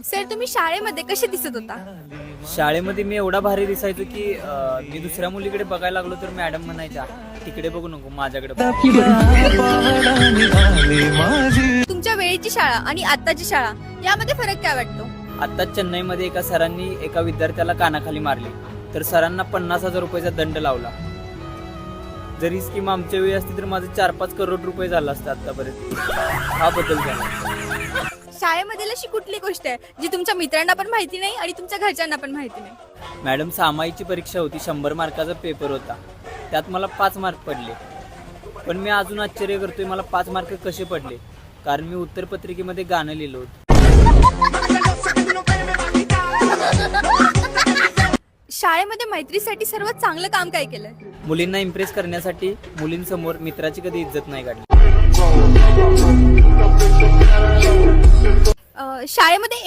Sir तुम्ही शाळेमध्ये कसे दिसत होता? शाळेमध्ये मी एवढा भारी दिसायचो की मी दुसऱ्या मुलीकडे बघायला लागलो तर मॅडम म्हणायच्या तिकडे बघू नको माझ्याकडे बघ. तुमच्या वेळेची शाळा आणि आत्ताची शाळा यामध्ये फरक काय वाटतो? आता चेन्नईमध्ये एका सरांनी एका विद्यार्थ्याला कानाखाली मारले तर सरांना 50,000 रुपयाचा दंड लावला. जर ही स्कीम आमच्या वेळी असती तर माझं 4-5 करोड रुपये झालं असतं आतापर्यंत. हा बदल झाला. शाळेमधील अशी कुठली गोष्ट आहे जी तुमच्या मित्रांना पण माहिती नाही आणि तुमच्या घरच्यांना पण माहिती नाही? मॅडम सामाईची परीक्षा होती, 100 मार्काचा पेपर होता. त्यात मला 5 मार्क पडले. पण मी अजून आश्चर्य करतोय मला 5 मार्क कसे पडले, कारण मी उत्तरपत्रिकेमध्ये गाणं लिहिलं होतं. शाळेमध्ये मैत्रीसाठी सर्वात चांगलं काम काय केलंय? मुलींना इम्प्रेस करण्यासाठी मुलींसमोर मित्राची कधी इज्जत नाही काढली. शाळेमध्ये